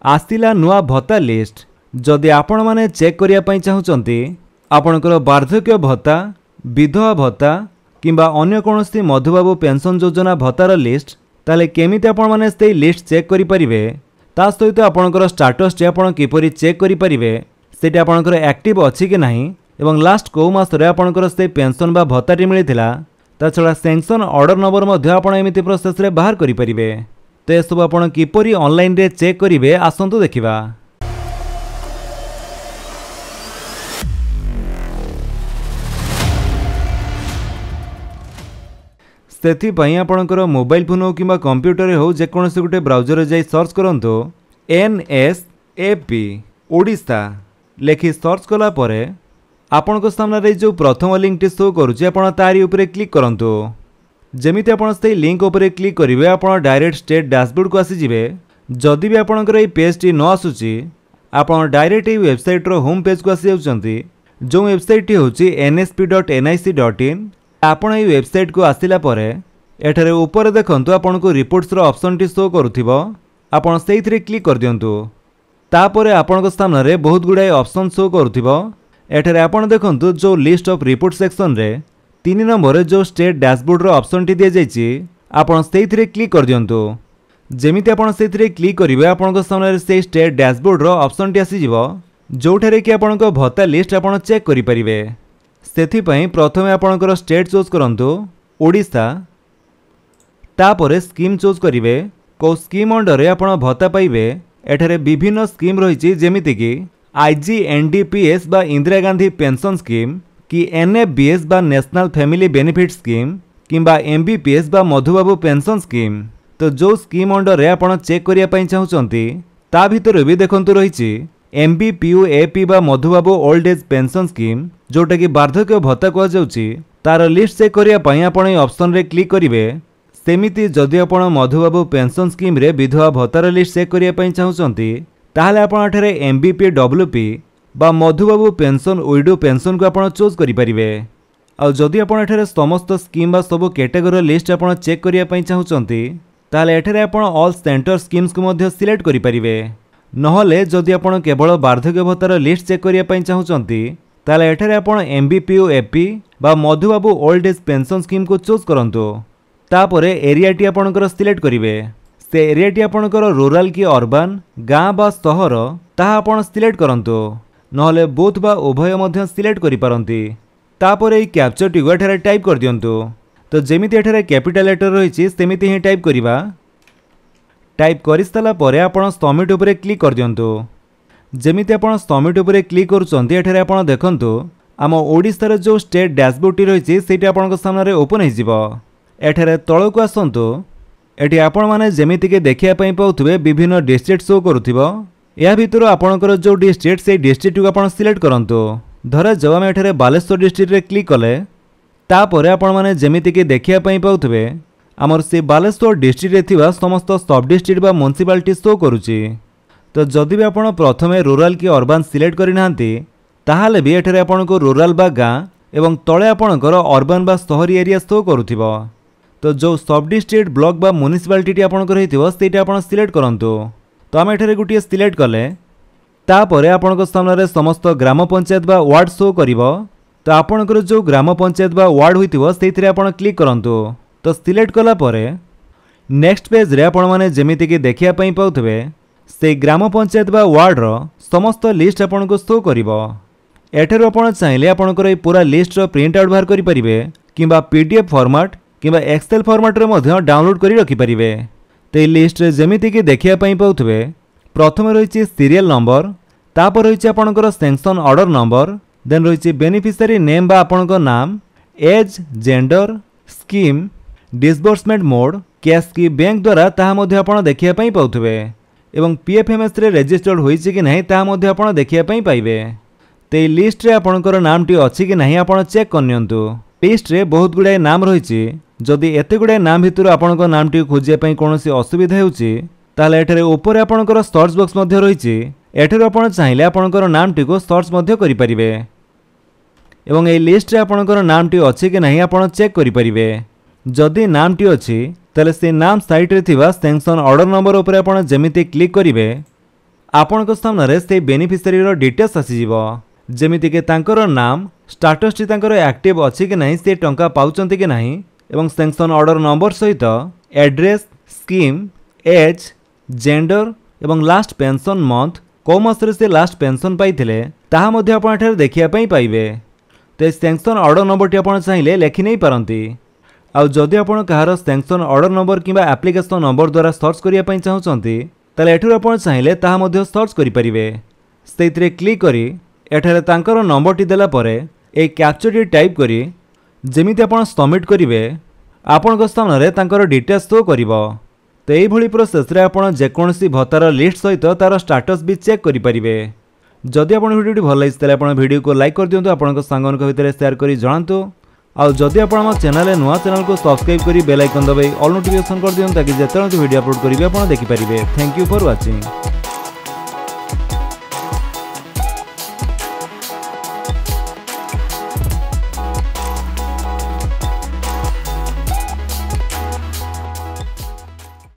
आसिला नुआ भत्ता लिस्ट जदि आपण माने चेक करिया पई चाहुचंती आपणकर वार्धक्य भत्ता विधवा भत्ता किंबा अन्य कोनोसी मधुबाबू पेंशन योजना भत्तार लिस्ट ताले केमिति आपण माने से लिस्ट चेक करि परिबे ता सहित आपणकर स्टेटस टे आपण किपरि चेक करि परिबे सेटा आपणकर एक्टिव अछि कि नाही एवं लास्ट को मास रे आपणकर से पेंशन बा भत्ताटी मिलिथिला ता छडा सैंक्शन ऑर्डर नंबर मध्ये आपण एमिति प्रोसेस रे बाहर करि परिबे। तो ये सब आपण किपरि ऑनलाइन रे चेक करिवे आसंतु देखिबा। सेथिपाई आपणकर मोबाइल फोन हो किंबा कंप्यूटर हो जेकोसी गोटे ब्राउजर जाई सर्च करंतु NSAP ओडिशा लेखि सर्च कला परे आपनको सामने जो प्रथम लिंक टी शो करुचे आपण तारी उपरे क्लिक करंतु। जेमिति आपण से लिंक उपरे क्लिक करिवे आपण डायरेक्ट स्टेट डैशबोर्ड को आसी जिवे। जदि भी आपणकर ए पेज टी न आसुची आपण डायरेक्ट ए वेबसाइट रो होम पेज को आसी जाउचंती जो वेबसाइट टी होची nsp.nic.in। आपण ए वेबसाइट को आसिला परे एठारे ऊपर देखंतु आपनको रिपोर्ट्स रो ऑप्शन टी शो करूथिबो आपण सेइथरे क्लिक कर दियंतु। तापरे आपनको सामने रे बहुत गुडाय ऑप्शन शो करूथिबो एठारे आपण देखंतु जो लिस्ट ऑफ रिपोर्ट सेक्शन रे 3 नंबर जो स्टेट डैशबोर्ड रो ऑप्शन टी दिया जायछि आपण सेइथरे क्लिक कर दियंतु। जेमिति आपण सेइथरे क्लिक करिवे आपनको सामने से स्टेट डैशबोर्ड रो ऑप्शन टी आसी जिवो जोठारे कि आपनको भत्ता लिस्ट आपण चेक करि परिवे। सेथि पई प्रथमे आपणकर स्टेट चूज करंतु ओडिशा तापरे स्कीम चूज करिवे को स्कीम अंडर रे आपण भत्ता पाइबे। एठारे विभिन्न स्कीम रहिछि जेमिति कि IGNDPS बा इंदिरा गांधी पेंशन स्कीम कि NFBS बा नेशनल फैमिली बेनिफिट स्कीम किंबा MBPS बा मधुबाबू पेंशन स्कीम। तो जो स्कीम अंडर रे आपण चेक करिया पई चाहुचंती ता भितर भी देखंतु रहिछि MBPUAP बा Madhubabu old age pension scheme जोटा कि वार्धक्य भत्ता को जाउछि तार लिस्ट चेक करिया पई आपण ए ऑप्शन रे क्लिक करिवे। सेमिति जदि आपण मधुबाबू पेंशन स्कीम रे विधवा भत्तार लिस्ट चेक करिया पई चाहुचंती ताहले आपण एठारे MBPWP बा मधुबाबू पेंशन विडो पेंशन को आपण चूज करि परिवे। आ जदि आपण एठारे समस्त स्कीम बा सब कैटेगरी लिस्ट आपण चेक करिया पई चाहुचंती ताहले एठारे आपण ऑल सेंटर स्कीम्स को मध्ये सिलेक्ट करि परिवे। नहले जदि आपण केवल वार्धक्य भत्तार लिस्ट चेक करिया पई चाहुचंती ताहले एठारे आपण MBPUAP बा Madhubabu old age pension scheme को चूज करंतु। तापरे एरिया टी आपणकर सिलेक्ट करिवे। से एरिया टी आपणकर रूरल कि अर्बन गाँ बा सहर ताहा आपण सिलेक्ट करंतु नहले बोथ बा उभय मध्य सिलेक्ट करि पारंती। तापरे ए कैप्चर टी को एठारे टाइप कर दियंतु। तो जेमिति एठारे कैपिटल लेटर रहिछि सेमिति ही टाइप करिबा। टाइप करि साला परे आपण सबमिट उपरे क्लिक कर दियंतु। जेमिति आपण सबमिट उपरे क्लिक करूचंती एठारे आपण देखंतु आम ओडिसा जो स्टेट डैशबोर्ड टी रहिछि सेटा आपणक सामने रे ओपन हे जिवो। एठारे तळको आसंतु एठी आपण माने जेमिति के देखिया पई पाउथबे विभिन्न डिस्ट्रिक्ट शो करूथिबो। या भितर आपणकर जो डिस्ट्रिक्ट से डिस्ट्रिक्ट को आपण सिलेक्ट करंतु। धरा जब हम एठारे बालेश्वर डिस्ट्रिक्ट रे क्लिक कले तापरे आपण माने जेमिति के देखिया पई पाउथबे हमर से बालेश्वर डिस्ट्रिक्ट रे थिबा समस्त सब डिस्ट्रिक्ट बा म्युनिसिपालिटी शो करूची। तो जदि भी आपण प्रथमे रूरल कि अर्बन सिलेक्ट करि नाहंती ताहाले भी एठारे आपणको रूरल बा गाँ एवं तळे आपणकर अर्बन बा शहरी एरिया शो करूथिबो। तो जो सब डिस्ट्रिक्ट ब्लॉक बा म्युनिसिपालिटी आपणकर हेतिबो सेटा आपण सिलेक्ट करंतु। तो आम एठारे गुटिए सिलेक्ट कले तापरे आपणको सामने रे समस्त ग्राम पंचायत बा वार्ड शो करिवो। तो आपणकर जो ग्राम पंचायत बा वार्ड होइतिबो सेथिरे आपण क्लिक करंतु। तो सिलेक्ट कला परे नेक्स्ट पेज रे आपण माने जेमिति कि देखिया पई पाउथबे से ग्राम पंचायत बा वार्ड रो समस्त लिस्ट आपणको शो करिवो। एठारे आपण चाहिले आपणकर ए पूरा लिस्ट रो प्रिंट आउट बाहर करि परिबे किंबा PDF फॉर्मेट किंबा एक्सेल फॉर्मेट रे मध्ये डाउनलोड करि रखि परिबे। तो ए लिस्ट रे जेमिति कि देखिया पई पाउथबे प्रथमे रहिछि सीरियल नंबर तापर रहिछि आपणकर सैंक्शन ऑर्डर नंबर देन रहिछि बेनिफिशियरी नेम बा आपणकर नाम age gender scheme disbursement mode cash की बैंक द्वारा ताहा मध्ये आपण देखिया पई पाउथबे एवं PFMS रे रजिस्टर्ड होइछि कि नाही ताहा मध्ये आपण देखिया पई पाइबे। तो ए लिस्ट रे आपणकर नाम टी अछि कि नाही आपण चेक करनियंतु। लिस्ट रे बहुत गुडाय नाम रहिछि जदि एते गुडाय नाम भितर आपणकर नाम टी खोजिया पई कोनोसी असुविधा हेउछि ताले एठारे ऊपर आपणकर सर्च बॉक्स मध्ये रहिछि। एठारे आपण चाहिले आपणकर नाम टी को सर्च मध्ये करि परिबे एवं ए लिस्ट रे आपणकर नाम टी अछि कि नाही आपण चेक करि परिबे। जदि नाम टी अछि ताले से नाम साइट रे थिबा सैंक्शन ऑर्डर नंबर ऊपर आपण जेमिति क्लिक करिवे आपणक सामने से बेनिफिशियरी डिटेल्स आसीजिव जेमिति के तांकर नाम स्टाटस टी तांकर एक्टिव अच्छी कि नहीं से टंका पाउचंती कि नहीं एवं सैंक्शन ऑर्डर नंबर सहित एड्रेस स्कीम एज जेंडर एवं लास्ट पेंशन मंथ को मासरे से लास्ट पेंशन पाइथिले ताहा मध्ये आपण एठारे देखिया पई पाइबे। तो सैंक्शन ऑर्डर नंबर टी आपण चाहिले लेखि नै पारंती। आ जदि आपण कहार सैंक्शन ऑर्डर नंबर किंबा एप्लिकेशन नंबर द्वारा सर्च करिया पई चाहुचंती ताले एठुर आपण चाहिले ताहा मध्ये सर्च करि परिबे। सेइतरे क्लिक करी एठारे तांकर नंबर टी देला परे ए कैप्चर टी टाइप करी जेमिति आपण सबमिट करिवे आपण सामने तांकर डिटेल्स शो करिवो। तो यही प्रोसेस रे आपण जेकोसी भत्तार लिस्ट सहित तार स्टाटस भी चेक करेंगे। जदि आप वीडियो भल लगे आप वीडियो को लाइक कर दिंतु, आपण सांगन भितर शेयर कर जनातु। आउ जदि आप चैनल नुआ चैनल को सब्सक्राइब कर बेल आइकन दबाई ऑल नोटिफिकेशन कर दिंतु ताकि जिते वीडियो अपलोड करेंगे आप देखिपारे। Thank you for watching.